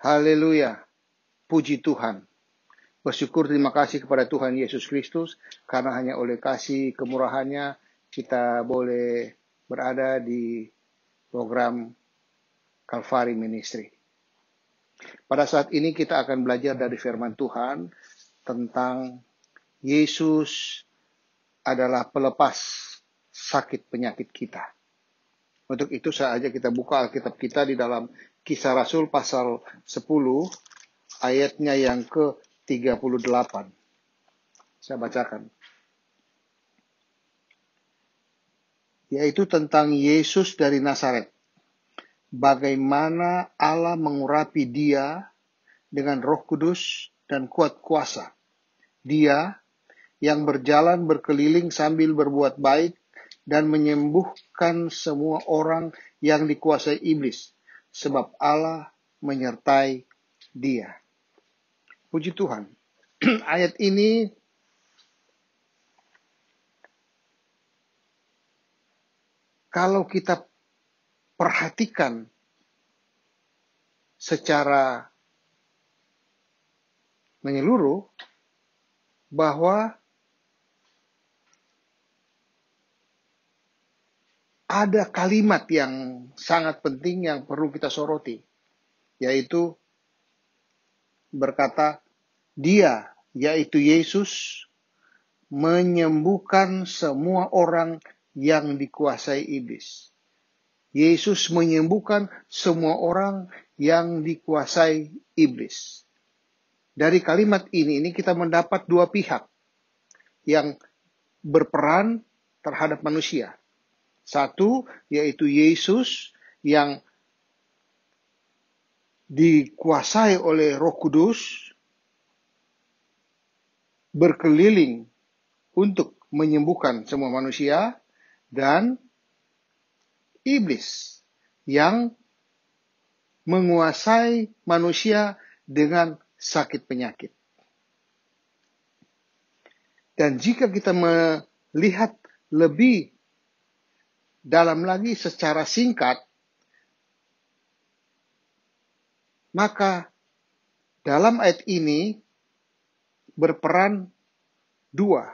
Haleluya. Puji Tuhan. Bersyukur terima kasih kepada Tuhan Yesus Kristus karena hanya oleh kasih kemurahannya kita boleh berada di program Calvary Ministry. Pada saat ini kita akan belajar dari firman Tuhan tentang Yesus adalah pelepas sakit penyakit kita. Untuk itu saya ajak kita buka Alkitab kita di dalam Kisah Rasul pasal 10 ayatnya yang ke-38. Saya bacakan. Yaitu tentang Yesus dari Nazaret. Bagaimana Allah mengurapi dia dengan Roh Kudus dan kuat kuasa. Dia yang berjalan berkeliling sambil berbuat baik dan menyembuhkan semua orang yang dikuasai iblis, sebab Allah menyertai dia. Puji Tuhan. Ayat ini kalau kita perhatikan secara menyeluruh bahwa ada kalimat yang sangat penting yang perlu kita soroti, yaitu berkata, dia, yaitu Yesus, menyembuhkan semua orang yang dikuasai iblis. Yesus menyembuhkan semua orang yang dikuasai iblis. Dari kalimat ini kita mendapat dua pihak yang berperan terhadap manusia. Satu, yaitu Yesus yang dikuasai oleh Roh Kudus, berkeliling untuk menyembuhkan semua manusia, dan iblis yang menguasai manusia dengan sakit penyakit. Dan jika kita melihat lebih dalam lagi secara singkat, maka dalam ayat ini berperan dua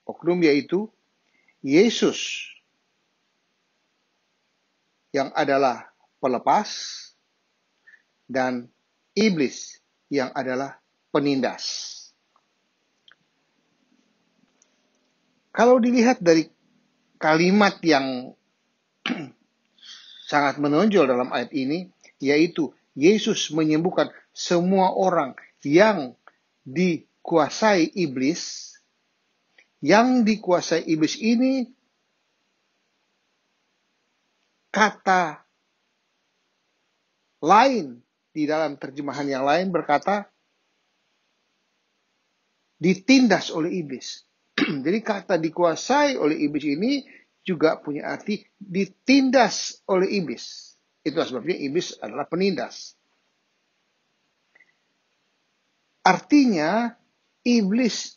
oknum, yaitu Yesus yang adalah pelepas dan iblis yang adalah penindas. Kalau dilihat dari kalimat yang sangat menonjol dalam ayat ini, yaitu Yesus menyembuhkan semua orang yang dikuasai iblis. Yang dikuasai iblis ini, kata lain di dalam terjemahan yang lain berkata ditindas oleh iblis. Jadi kata dikuasai oleh iblis ini juga punya arti ditindas oleh iblis. Itulah sebabnya iblis adalah penindas. Artinya iblis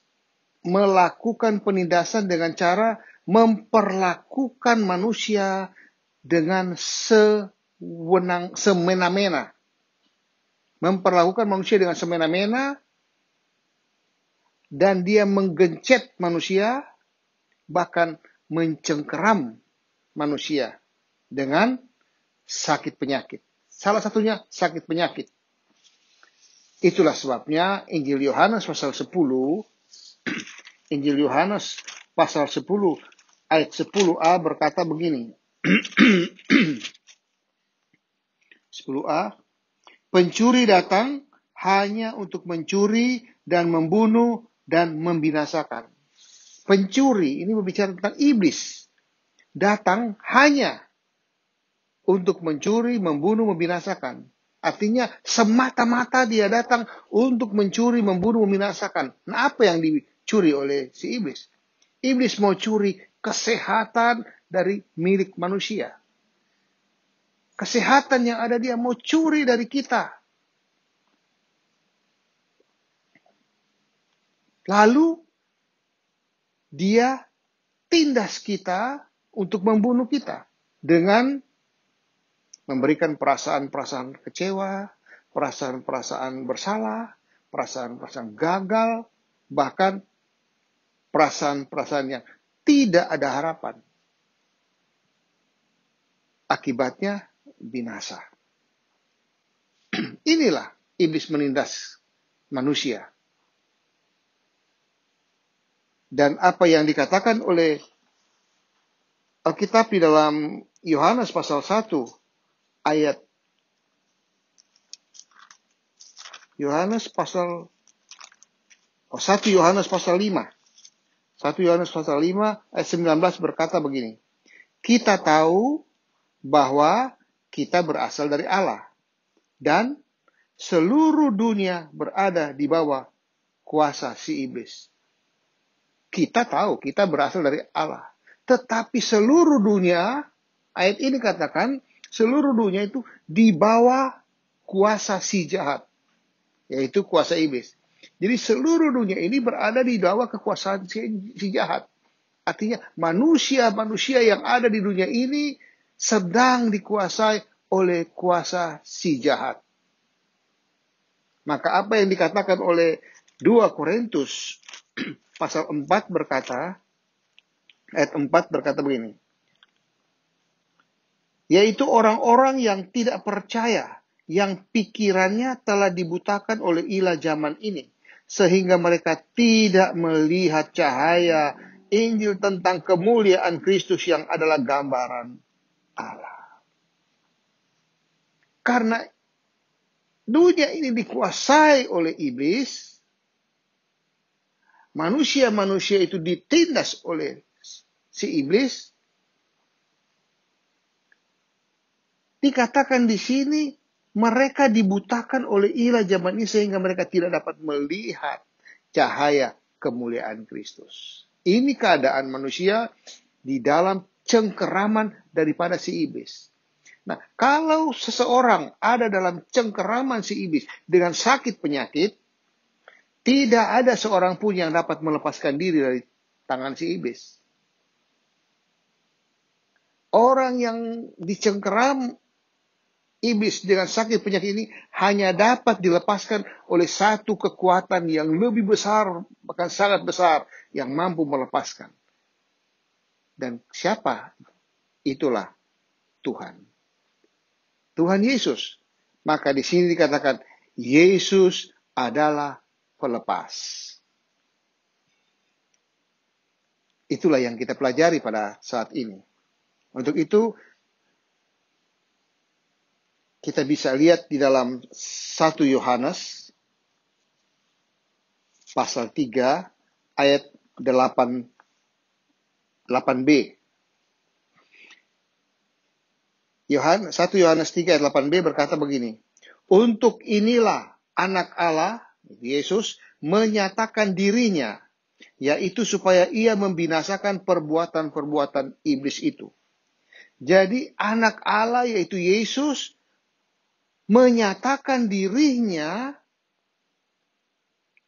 melakukan penindasan dengan cara memperlakukan manusia dengan semena-mena. Memperlakukan manusia dengan semena-mena, dan dia menggencet manusia, bahkan mencengkeram manusia dengan sakit penyakit. Salah satunya sakit penyakit. Itulah sebabnya Injil Yohanes pasal 10, Injil Yohanes pasal 10 ayat 10a berkata begini. 10a, pencuri datang hanya untuk mencuri dan membunuh dan membinasakan. Pencuri ini berbicara tentang iblis. Datang hanya untuk mencuri, membunuh, membinasakan. Artinya semata-mata dia datang untuk mencuri, membunuh, membinasakan. Nah, apa yang dicuri oleh si iblis? Iblis mau curi kesehatan dari milik manusia. Kesehatan yang ada dia mau curi dari kita. Lalu dia tindas kita untuk membunuh kita dengan memberikan perasaan-perasaan kecewa, perasaan-perasaan bersalah, perasaan-perasaan gagal, bahkan perasaan-perasaan yang tidak ada harapan. Akibatnya binasa. Inilah iblis menindas manusia. Dan apa yang dikatakan oleh Alkitab di dalam Yohanes pasal 1 ayat 1 Yohanes pasal 5. 1 Yohanes pasal 5 ayat 19 berkata begini. Kita tahu bahwa kita berasal dari Allah dan seluruh dunia berada di bawah kuasa si iblis. Kita tahu kita berasal dari Allah. Tetapi seluruh dunia, ayat ini katakan, seluruh dunia itu di bawah kuasa si jahat. Yaitu kuasa iblis. Jadi seluruh dunia ini berada di bawah kekuasaan si jahat. Artinya manusia-manusia yang ada di dunia ini sedang dikuasai oleh kuasa si jahat. Maka apa yang dikatakan oleh 2 Korintus pasal 4 berkata, ayat 4 berkata begini. Yaitu orang-orang yang tidak percaya, yang pikirannya telah dibutakan oleh ilah zaman ini, sehingga mereka tidak melihat cahaya Injil tentang kemuliaan Kristus yang adalah gambaran Allah. Karena dunia ini dikuasai oleh iblis, manusia-manusia itu ditindas oleh si iblis. Dikatakan di sini mereka dibutakan oleh ilah zaman ini sehingga mereka tidak dapat melihat cahaya kemuliaan Kristus. Ini keadaan manusia di dalam cengkeraman daripada si iblis. Nah, kalau seseorang ada dalam cengkeraman si iblis dengan sakit penyakit, tidak ada seorang pun yang dapat melepaskan diri dari tangan si iblis. Orang yang dicengkeram iblis dengan sakit penyakit ini hanya dapat dilepaskan oleh satu kekuatan yang lebih besar, bahkan sangat besar, yang mampu melepaskan. Dan siapa? Itulah Tuhan. Tuhan Yesus. Maka di sini dikatakan, Yesus adalah pelepas. Itulah yang kita pelajari pada saat ini. Untuk itu, kita bisa lihat di dalam 1 Yohanes pasal 3 ayat 8b. 1 Yohanes 3 ayat 8b berkata begini. Untuk inilah anak Allah, Yesus, menyatakan dirinya, yaitu supaya ia membinasakan perbuatan-perbuatan iblis itu. Jadi anak Allah yaitu Yesus menyatakan dirinya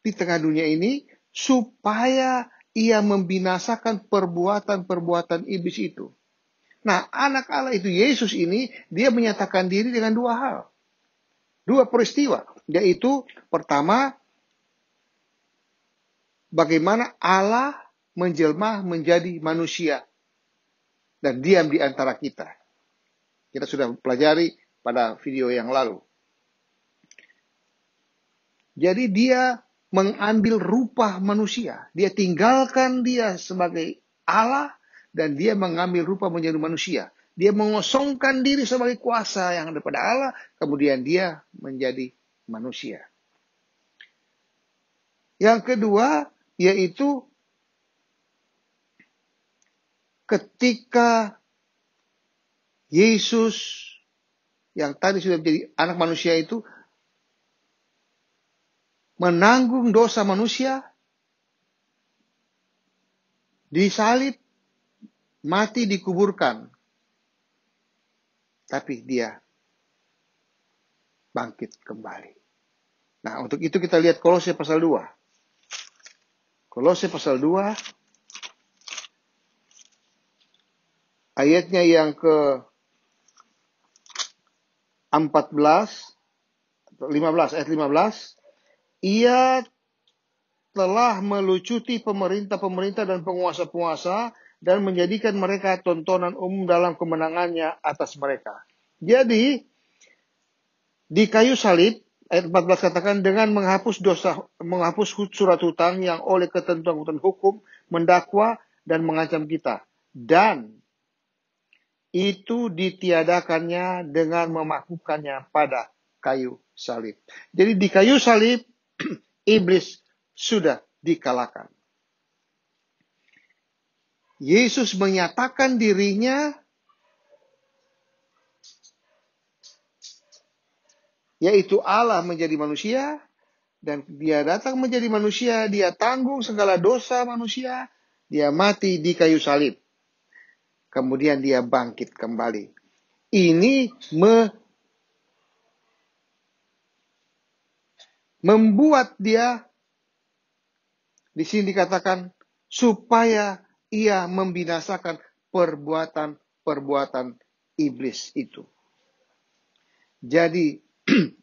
di tengah dunia ini supaya ia membinasakan perbuatan-perbuatan iblis itu. Nah, anak Allah itu Yesus ini, dia menyatakan diri dengan dua hal. Dua peristiwa. Yaitu pertama, bagaimana Allah menjelma menjadi manusia dan diam di antara kita. Kita sudah pelajari pada video yang lalu. Jadi dia mengambil rupa manusia. Dia tinggalkan dia sebagai Allah dan dia mengambil rupa menjadi manusia. Dia mengosongkan diri sebagai kuasa yang daripada Allah, kemudian dia menjadi manusia. Yang kedua yaitu ketika Yesus yang tadi sudah menjadi anak manusia itu menanggung dosa manusia, disalib, mati, dikuburkan. Tapi dia bangkit kembali. Nah, untuk itu kita lihat Kolose pasal 2. Kolose pasal 2 ayatnya yang 14, 15, ayat 15, ia telah melucuti pemerintah-pemerintah dan penguasa-penguasa dan menjadikan mereka tontonan umum dalam kemenangannya atas mereka. Jadi, di kayu salib, ayat 14 katakan, dengan menghapus surat hutang yang oleh ketentuan hukum mendakwa dan mengancam kita. Dan itu ditiadakannya dengan memakukannya pada kayu salib. Jadi di kayu salib, iblis sudah dikalahkan. Yesus menyatakan dirinya, yaitu Allah menjadi manusia, dan dia datang menjadi manusia, dia tanggung segala dosa manusia, dia mati di kayu salib. Kemudian dia bangkit kembali. Ini membuat dia, di sini dikatakan, supaya ia membinasakan perbuatan-perbuatan iblis itu. Jadi,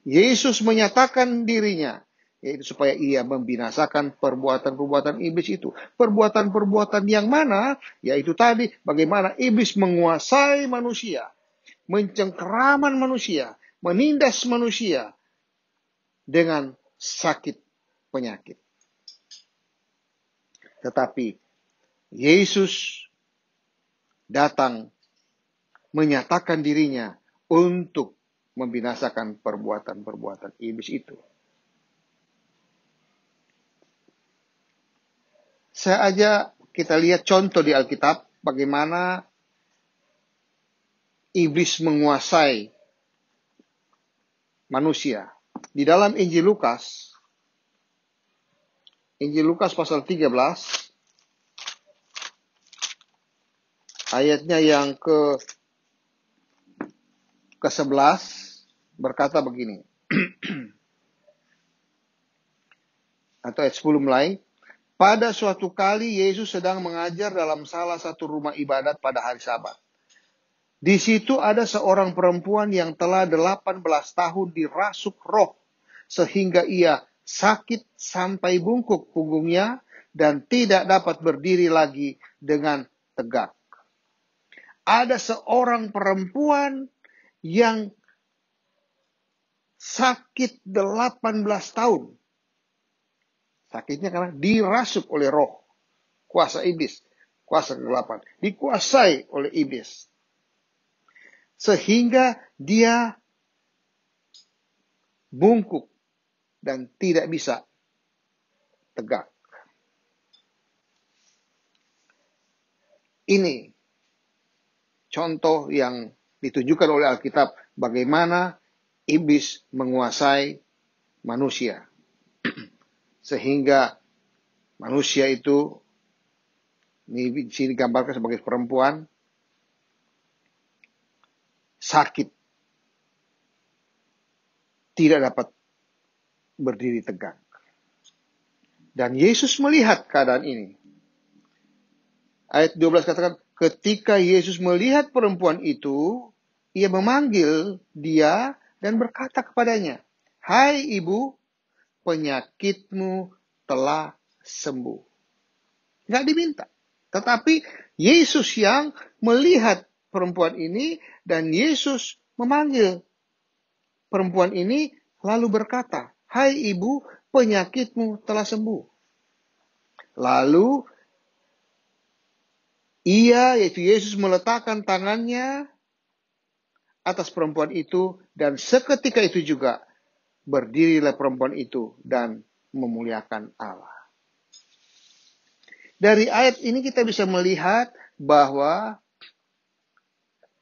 Yesus menyatakan dirinya, yaitu supaya ia membinasakan perbuatan-perbuatan iblis itu. Perbuatan-perbuatan yang mana? Yaitu tadi, bagaimana iblis menguasai manusia, mencengkeraman manusia, menindas manusia dengan sakit penyakit. Tetapi Yesus datang menyatakan dirinya untuk membinasakan perbuatan-perbuatan iblis itu. Saja kita lihat contoh di Alkitab bagaimana iblis menguasai manusia. Di dalam Injil Lukas pasal 13, ayatnya yang ke-11 berkata begini. Atau ayat 10 mulai. Pada suatu kali Yesus sedang mengajar dalam salah satu rumah ibadat pada hari Sabat. Di situ ada seorang perempuan yang telah 18 tahun dirasuk roh, sehingga ia sakit sampai bungkuk punggungnya dan tidak dapat berdiri lagi dengan tegak. Ada seorang perempuan yang sakit 18 tahun. Sakitnya karena dirasuk oleh roh, kuasa iblis, kuasa kegelapan, dikuasai oleh iblis. Sehingga dia bungkuk dan tidak bisa tegak. Ini contoh yang ditunjukkan oleh Alkitab bagaimana iblis menguasai manusia. Sehingga manusia itu, ini di sini digambarkan sebagai perempuan, sakit, tidak dapat berdiri tegak. Dan Yesus melihat keadaan ini. Ayat 12 katakan, ketika Yesus melihat perempuan itu, ia memanggil dia dan berkata kepadanya, "Hai ibu, penyakitmu telah sembuh." Nggak diminta. Tetapi Yesus yang melihat perempuan ini dan Yesus memanggil perempuan ini lalu berkata, "Hai ibu, penyakitmu telah sembuh." Lalu yaitu Yesus meletakkan tangannya atas perempuan itu dan seketika itu juga berdirilah perempuan itu dan memuliakan Allah. Dari ayat ini kita bisa melihat bahwa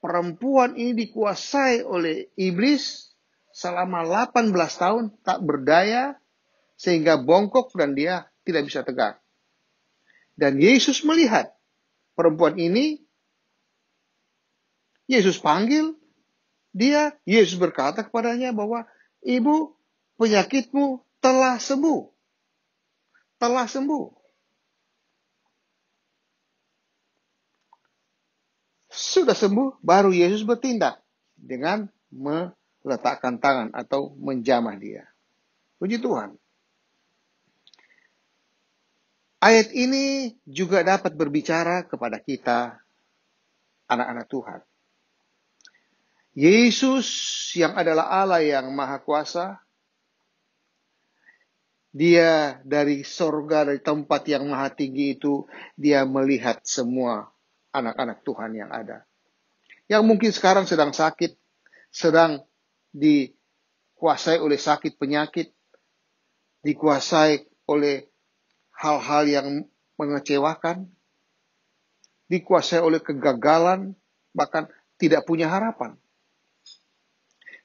perempuan ini dikuasai oleh iblis selama 18 tahun, tak berdaya sehingga bongkok dan dia tidak bisa tegak. Dan Yesus melihat perempuan ini, Yesus panggil dia, Yesus berkata kepadanya bahwa, "Ibu, penyakitmu telah sembuh." Telah sembuh. Sudah sembuh, baru Yesus bertindak dengan letakkan tangan atau menjamah dia. Puji Tuhan. Ayat ini juga dapat berbicara kepada kita, anak-anak Tuhan. Yesus yang adalah Allah yang Maha Kuasa, Dia dari sorga, dari tempat yang maha tinggi itu, Dia melihat semua anak-anak Tuhan yang ada. Yang mungkin sekarang sedang sakit, sedang dikuasai oleh sakit penyakit, dikuasai oleh hal-hal yang mengecewakan, dikuasai oleh kegagalan, bahkan tidak punya harapan.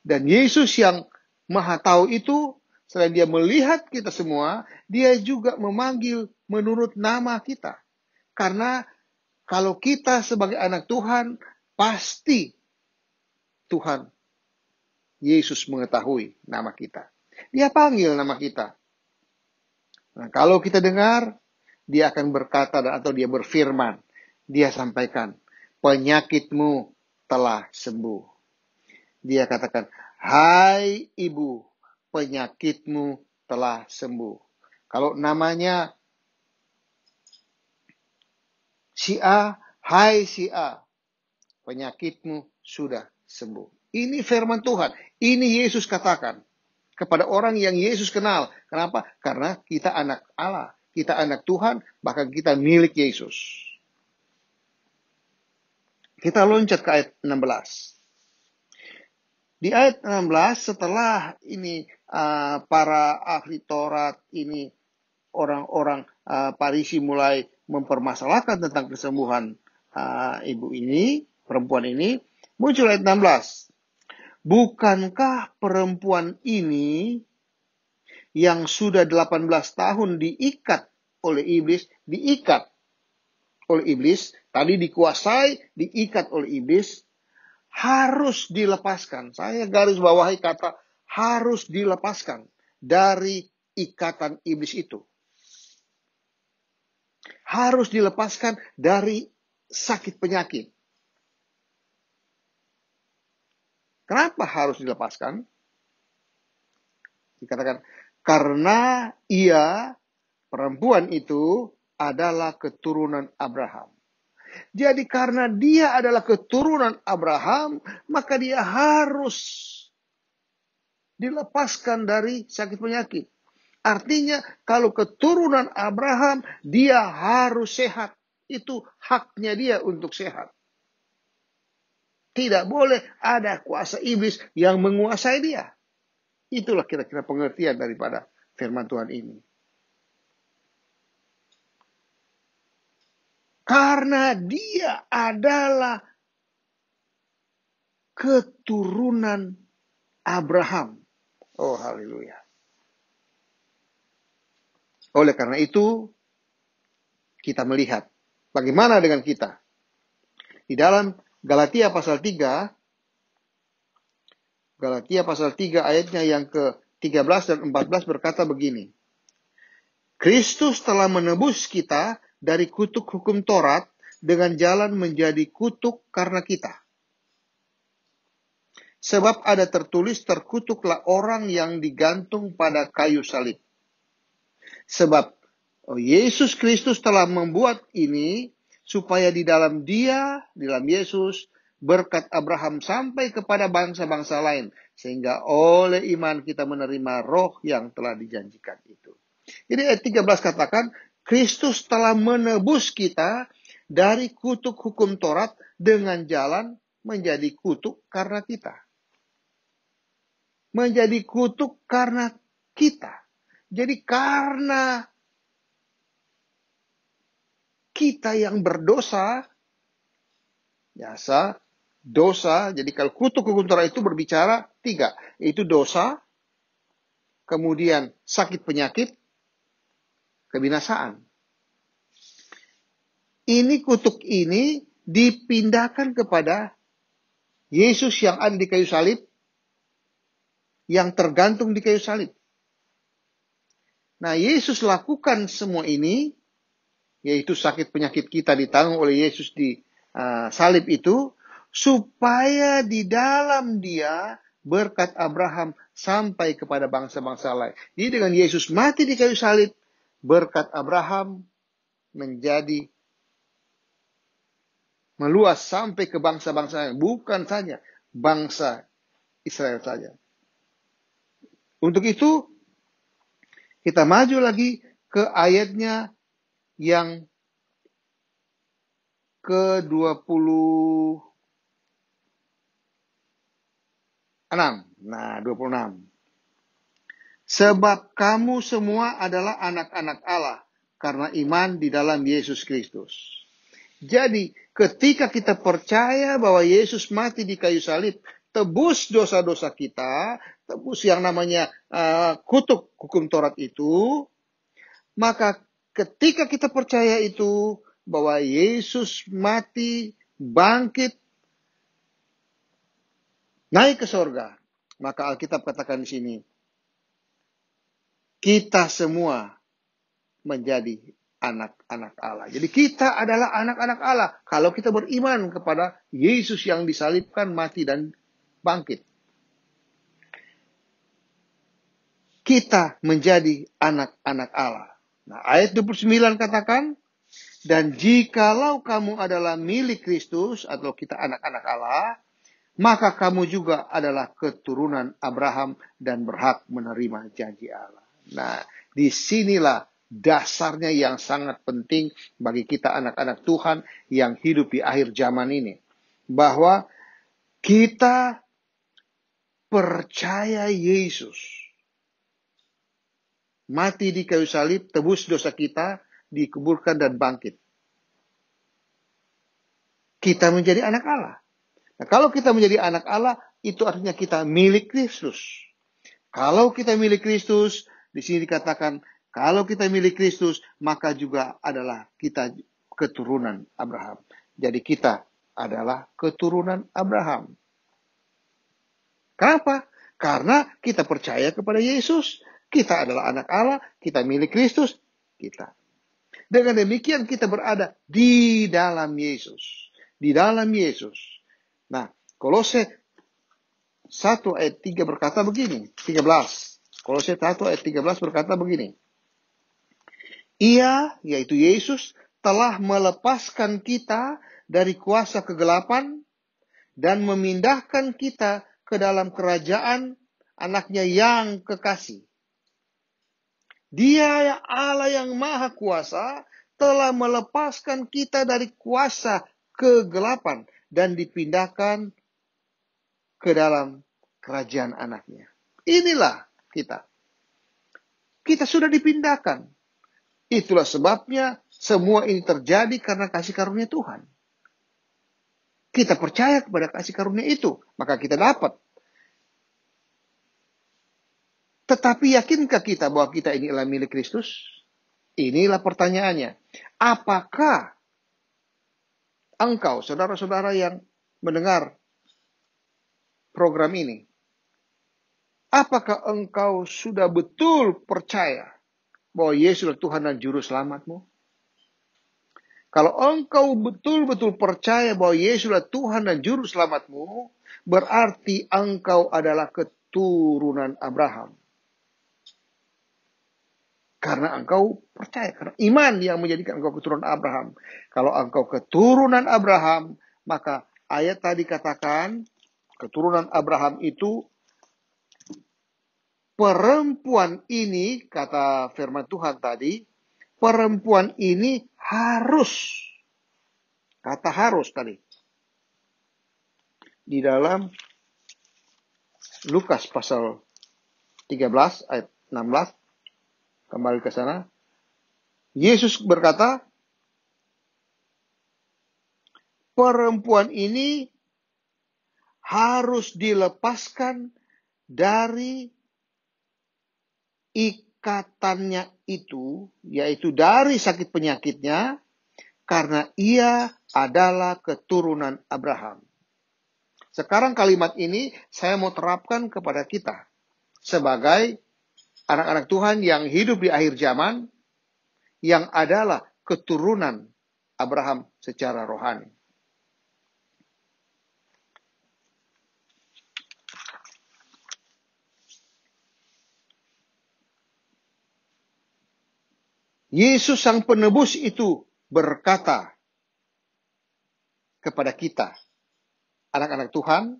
Dan Yesus yang maha tahu itu, selain Dia melihat kita semua, Dia juga memanggil menurut nama kita. Karena kalau kita sebagai anak Tuhan, pasti Tuhan Yesus mengetahui nama kita. Dia panggil nama kita. Nah, kalau kita dengar, Dia akan berkata atau Dia berfirman. Dia sampaikan, penyakitmu telah sembuh. Dia katakan, hai ibu, penyakitmu telah sembuh. Kalau namanya si A, hai si A, penyakitmu sudah sembuh. Ini firman Tuhan. Ini Yesus katakan kepada orang yang Yesus kenal. Kenapa? Karena kita anak Allah. Kita anak Tuhan, bahkan kita milik Yesus. Kita loncat ke ayat 16. Di ayat 16, setelah ini para ahli Taurat ini, orang-orang Farisi mulai mempermasalahkan tentang kesembuhan ibu ini, perempuan ini, muncul ayat 16. Bukankah perempuan ini yang sudah 18 tahun diikat oleh iblis, tadi dikuasai, diikat oleh iblis, harus dilepaskan. Saya garis bawahi kata harus dilepaskan dari ikatan iblis itu. Harus dilepaskan dari sakit penyakit. Kenapa harus dilepaskan? Dikatakan, karena ia, perempuan itu, adalah keturunan Abraham. Jadi karena dia adalah keturunan Abraham, maka dia harus dilepaskan dari sakit penyakit. Artinya kalau keturunan Abraham, dia harus sehat. Itu haknya dia untuk sehat. Tidak boleh ada kuasa iblis yang menguasai dia. Itulah kira-kira pengertian daripada firman Tuhan ini. Karena dia adalah keturunan Abraham. Oh, haleluya. Oleh karena itu, kita melihat bagaimana dengan kita. Di dalam Galatia pasal 3 ayatnya yang ke-13 dan 14 berkata begini. Kristus telah menebus kita dari kutuk hukum Taurat dengan jalan menjadi kutuk karena kita. Sebab ada tertulis, terkutuklah orang yang digantung pada kayu salib. Sebab Yesus Kristus telah membuat ini supaya di dalam Dia, di dalam Yesus, berkat Abraham sampai kepada bangsa-bangsa lain. Sehingga oleh iman kita menerima roh yang telah dijanjikan itu. Jadi ayat 13 katakan, Kristus telah menebus kita dari kutuk hukum Taurat dengan jalan menjadi kutuk karena kita. Menjadi kutuk karena kita. Jadi karena kita yang berdosa, biasa dosa, jadi kalau kutuk hukum Taurat itu berbicara 3, yaitu dosa, kemudian sakit penyakit, kebinasaan. Ini kutuk ini dipindahkan kepada Yesus yang ada di kayu salib, yang tergantung di kayu salib. Nah, Yesus lakukan semua ini, yaitu sakit penyakit kita ditanggung oleh Yesus di salib itu, supaya di dalam Dia berkat Abraham sampai kepada bangsa-bangsa lain. Jadi dengan Yesus mati di kayu salib, berkat Abraham menjadi meluas sampai ke bangsa-bangsa lain. Bukan saja bangsa Israel saja. Untuk itu, kita maju lagi ke ayatnya yang ke-26. Nah, 26. Sebab kamu semua adalah anak-anak Allah karena iman di dalam Yesus Kristus. Jadi, ketika kita percaya bahwa Yesus mati di kayu salib, tebus dosa-dosa kita, tebus yang namanya kutuk hukum Taurat itu, maka ketika kita percaya itu, bahwa Yesus mati, bangkit, naik ke sorga, maka Alkitab katakan di sini, kita semua menjadi anak-anak Allah. Jadi kita adalah anak-anak Allah kalau kita beriman kepada Yesus yang disalibkan, mati, dan bangkit. Kita menjadi anak-anak Allah. Nah, ayat 29 katakan, dan jikalau kamu adalah milik Kristus, atau kita anak-anak Allah, maka kamu juga adalah keturunan Abraham dan berhak menerima janji Allah. Nah, disinilah dasarnya yang sangat penting bagi kita anak-anak Tuhan yang hidup di akhir zaman ini. Bahwa kita percaya Yesus mati di kayu salib, tebus dosa kita, dikuburkan dan bangkit. Kita menjadi anak Allah. Nah, kalau kita menjadi anak Allah, itu artinya kita milik Kristus. Kalau kita milik Kristus, di sini dikatakan, kalau kita milik Kristus, maka juga adalah kita keturunan Abraham. Jadi kita adalah keturunan Abraham. Kenapa? Karena kita percaya kepada Yesus. Kita adalah anak Allah, kita milik Kristus, kita. Dengan demikian kita berada di dalam Yesus. Di dalam Yesus. Nah, Kolose 1 ayat 3 berkata begini, 13. Kolose 1 ayat 13 berkata begini. Ia, yaitu Yesus, telah melepaskan kita dari kuasa kegelapan dan memindahkan kita ke dalam kerajaan anaknya yang kekasih. Dia Allah yang maha kuasa telah melepaskan kita dari kuasa kegelapan dan dipindahkan ke dalam kerajaan anaknya. Inilah kita. Kita sudah dipindahkan. Itulah sebabnya semua ini terjadi karena kasih karunia Tuhan. Kita percaya kepada kasih karunia itu, maka kita dapat. Tetapi yakinkah kita bahwa kita ini adalah milik Kristus? Inilah pertanyaannya. Apakah engkau, saudara-saudara yang mendengar program ini, apakah engkau sudah betul percaya bahwa Yesus adalah Tuhan dan Juru Selamatmu? Kalau engkau betul-betul percaya bahwa Yesus adalah Tuhan dan Juru Selamatmu, berarti engkau adalah keturunan Abraham. Karena engkau percaya, karena iman yang menjadikan engkau keturunan Abraham. Kalau engkau keturunan Abraham, maka ayat tadi katakan, keturunan Abraham itu, perempuan ini, kata firman Tuhan tadi, perempuan ini harus, kata harus tadi, di dalam Lukas pasal 13 ayat 16, kembali ke sana. Yesus berkata, perempuan ini harus dilepaskan dari ikatannya itu, yaitu dari sakit penyakitnya, karena ia adalah keturunan Abraham. Sekarang kalimat ini saya mau terapkan kepada kita sebagai anak-anak Tuhan yang hidup di akhir zaman, yang adalah keturunan Abraham secara rohani. Yesus sang penebus itu berkata kepada kita, anak-anak Tuhan,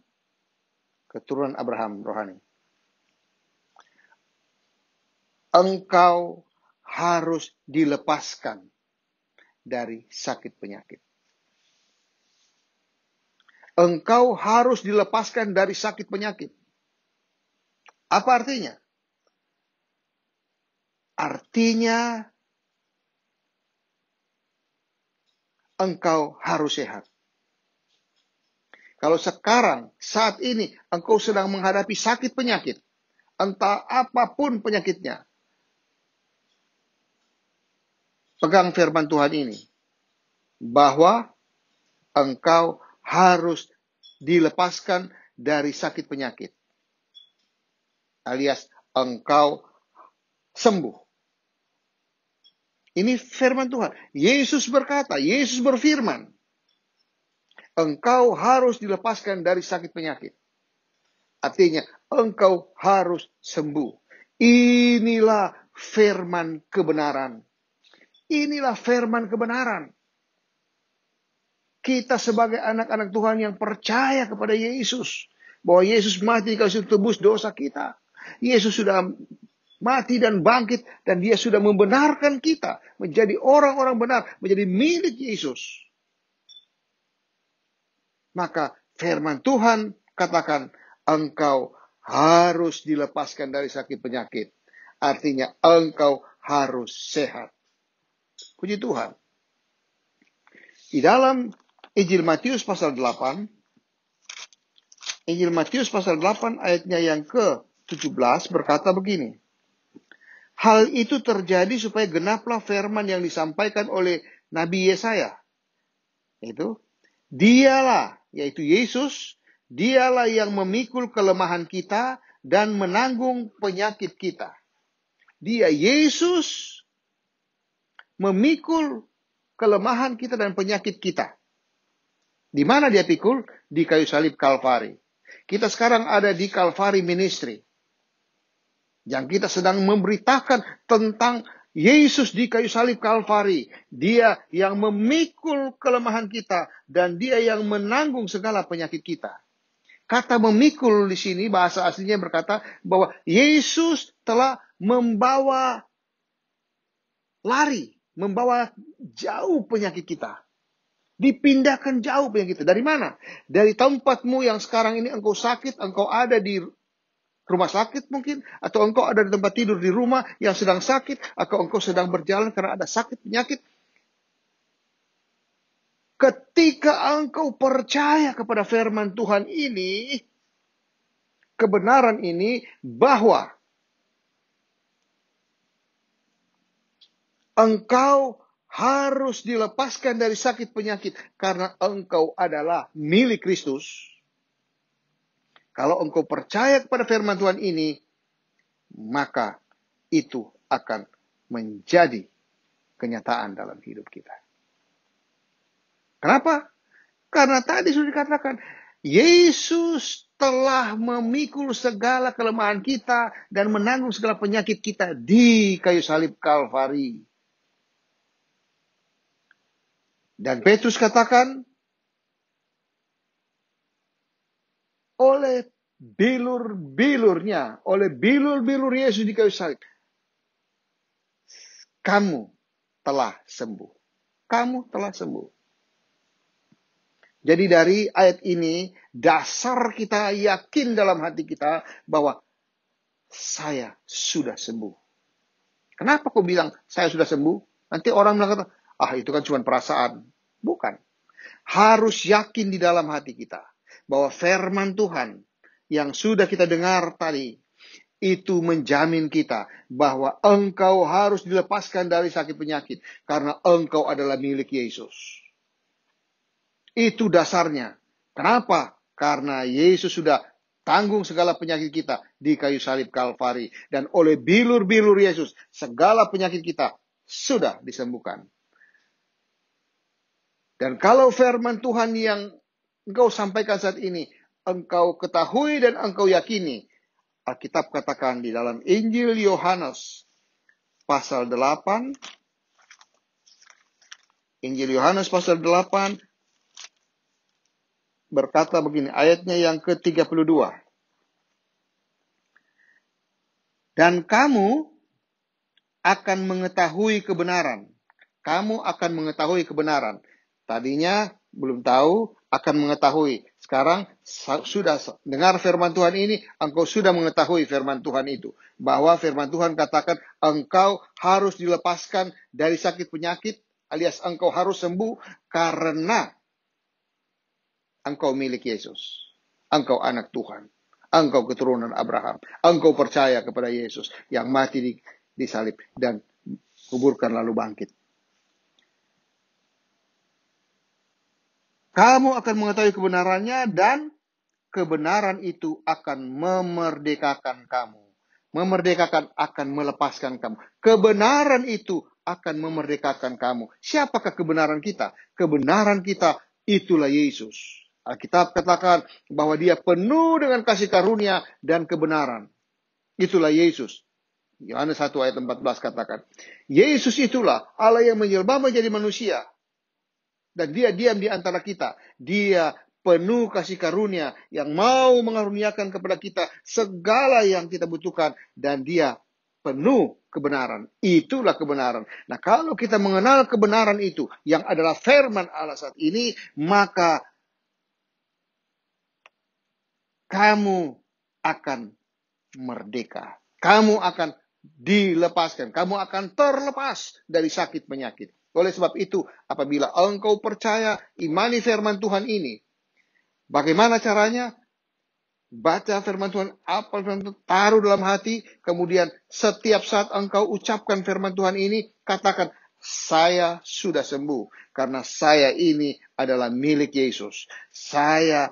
keturunan Abraham rohani. Engkau harus dilepaskan dari sakit penyakit. Engkau harus dilepaskan dari sakit penyakit. Apa artinya? Artinya engkau harus sehat. Kalau sekarang, saat ini, engkau sedang menghadapi sakit penyakit, entah apapun penyakitnya, pegang firman Tuhan ini, bahwa engkau harus dilepaskan dari sakit penyakit, alias engkau sembuh. Ini firman Tuhan. Yesus berkata, Yesus berfirman, engkau harus dilepaskan dari sakit penyakit. Artinya, engkau harus sembuh. Inilah firman kebenaran. Inilah firman kebenaran. Kita sebagai anak-anak Tuhan yang percaya kepada Yesus, bahwa Yesus mati kalau sudah tebus dosa kita. Yesus sudah mati dan bangkit, dan dia sudah membenarkan kita menjadi orang-orang benar, menjadi milik Yesus. Maka firman Tuhan katakan, engkau harus dilepaskan dari sakit penyakit. Artinya engkau harus sehat. Puji Tuhan. Di dalam Injil Matius pasal 8, Injil Matius pasal 8 ayatnya yang ke-17 berkata begini. Hal itu terjadi supaya genaplah firman yang disampaikan oleh Nabi Yesaya. Itu, dialah, yaitu Yesus, dialah yang memikul kelemahan kita dan menanggung penyakit kita. Dia, Yesus, memikul kelemahan kita dan penyakit kita. Di mana dia pikul? Di kayu salib Kalvari. Kita sekarang ada di Kalvari Ministry. Yang kita sedang memberitakan tentang Yesus di kayu salib Kalvari. Dia yang memikul kelemahan kita dan dia yang menanggung segala penyakit kita. Kata memikul di sini bahasa aslinya berkata bahwa Yesus telah membawa lari, membawa jauh penyakit kita. Dipindahkan jauh penyakit kita. Dari mana? Dari tempatmu yang sekarang ini engkau sakit, engkau ada di rumah sakit mungkin, atau engkau ada di tempat tidur di rumah yang sedang sakit, atau engkau sedang berjalan karena ada sakit penyakit. Ketika engkau percaya kepada firman Tuhan ini, kebenaran ini, bahwa engkau harus dilepaskan dari sakit penyakit karena engkau adalah milik Kristus. Kalau engkau percaya kepada firman Tuhan ini, maka itu akan menjadi kenyataan dalam hidup kita. Kenapa? Karena tadi sudah dikatakan, Yesus telah memikul segala kelemahan kita dan menanggung segala penyakit kita di kayu salib Kalvari. Dan Petrus katakan, oleh bilur-bilurnya, oleh bilur-bilur Yesus di kayu salib, kamu telah sembuh. Kamu telah sembuh. Jadi dari ayat ini, dasar kita yakin dalam hati kita bahwa saya sudah sembuh. Kenapa kau bilang saya sudah sembuh? Nanti orang bilang, itu kan cuma perasaan. Bukan. Harus yakin di dalam hati kita bahwa firman Tuhan yang sudah kita dengar tadi, itu menjamin kita bahwa engkau harus dilepaskan dari sakit penyakit karena engkau adalah milik Yesus. Itu dasarnya. Kenapa? Karena Yesus sudah tanggung segala penyakit kita di kayu salib Kalvari. Dan oleh bilur-bilur Yesus, segala penyakit kita sudah disembuhkan. Dan kalau firman Tuhan yang engkau sampaikan saat ini, engkau ketahui dan engkau yakini, Alkitab katakan di dalam Injil Yohanes pasal 8 Injil Yohanes pasal 8 berkata begini, ayatnya yang ke-32. Dan kamu akan mengetahui kebenaran. Kamu akan mengetahui kebenaran. Tadinya belum tahu, akan mengetahui. Sekarang sudah dengar firman Tuhan ini, engkau sudah mengetahui firman Tuhan itu. Bahwa firman Tuhan katakan, engkau harus dilepaskan dari sakit penyakit, alias engkau harus sembuh karena engkau milik Yesus. Engkau anak Tuhan. Engkau keturunan Abraham. Engkau percaya kepada Yesus yang mati di salib dan kuburkan lalu bangkit. Kamu akan mengetahui kebenarannya dan kebenaran itu akan memerdekakan kamu. Memerdekakan akan melepaskan kamu. Kebenaran itu akan memerdekakan kamu. Siapakah kebenaran kita? Kebenaran kita itulah Yesus. Alkitab katakan bahwa dia penuh dengan kasih karunia dan kebenaran. Itulah Yesus. Yohanes 1 ayat 14 katakan, Yesus itulah Allah yang menjelma menjadi manusia. Dan dia diam di antara kita. Dia penuh kasih karunia yang mau mengaruniakan kepada kita segala yang kita butuhkan. Dan dia penuh kebenaran. Itulah kebenaran. Nah, kalau kita mengenal kebenaran itu yang adalah firman Allah saat ini, maka kamu akan merdeka. Kamu akan dilepaskan. Kamu akan terlepas dari sakit penyakit. Oleh sebab itu, apabila engkau percaya, imani firman Tuhan ini. Bagaimana caranya? Baca firman Tuhan, apal firman Tuhan, taruh dalam hati. Kemudian setiap saat engkau ucapkan firman Tuhan ini, katakan, saya sudah sembuh. Karena saya ini adalah milik Yesus. Saya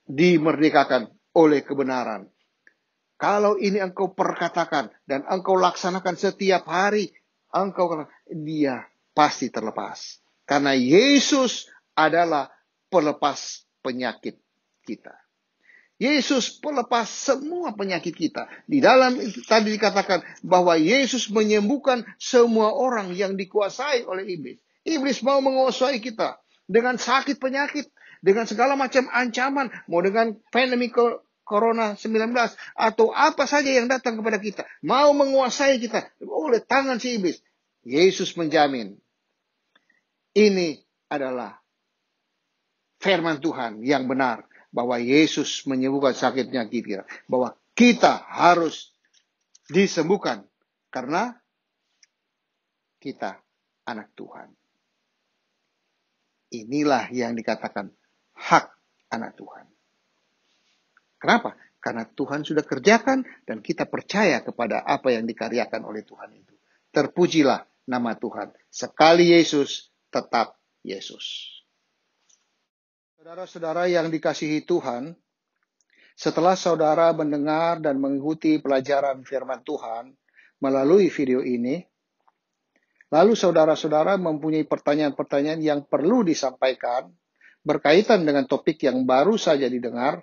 dimerdekakan oleh kebenaran. Kalau ini engkau perkatakan dan engkau laksanakan setiap hari, engkau akan, dia pasti terlepas. Karena Yesus adalah pelepas penyakit kita. Yesus pelepas semua penyakit kita. Di dalam tadi dikatakan bahwa Yesus menyembuhkan semua orang yang dikuasai oleh iblis. Iblis mau menguasai kita dengan sakit penyakit, dengan segala macam ancaman, mau dengan pandemi Corona 19 atau apa saja yang datang kepada kita, mau menguasai kita oleh tangan si iblis. Yesus menjamin ini adalah firman Tuhan yang benar, bahwa Yesus menyembuhkan sakit penyakit kita, bahwa kita harus disembuhkan karena kita anak Tuhan. Inilah yang dikatakan hak anak Tuhan. Kenapa? Karena Tuhan sudah kerjakan dan kita percaya kepada apa yang dikaryakan oleh Tuhan itu. Terpujilah nama Tuhan. Sekali Yesus, tetap Yesus. Saudara-saudara yang dikasihi Tuhan, setelah saudara mendengar dan mengikuti pelajaran firman Tuhan melalui video ini, lalu saudara-saudara mempunyai pertanyaan-pertanyaan yang perlu disampaikan berkaitan dengan topik yang baru saja didengar,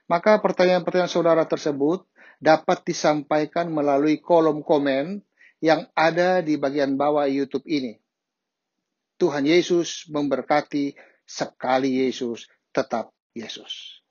maka pertanyaan-pertanyaan saudara tersebut dapat disampaikan melalui kolom komen yang ada di bagian bawah YouTube ini. Tuhan Yesus memberkati. Sekali Yesus, tetap Yesus.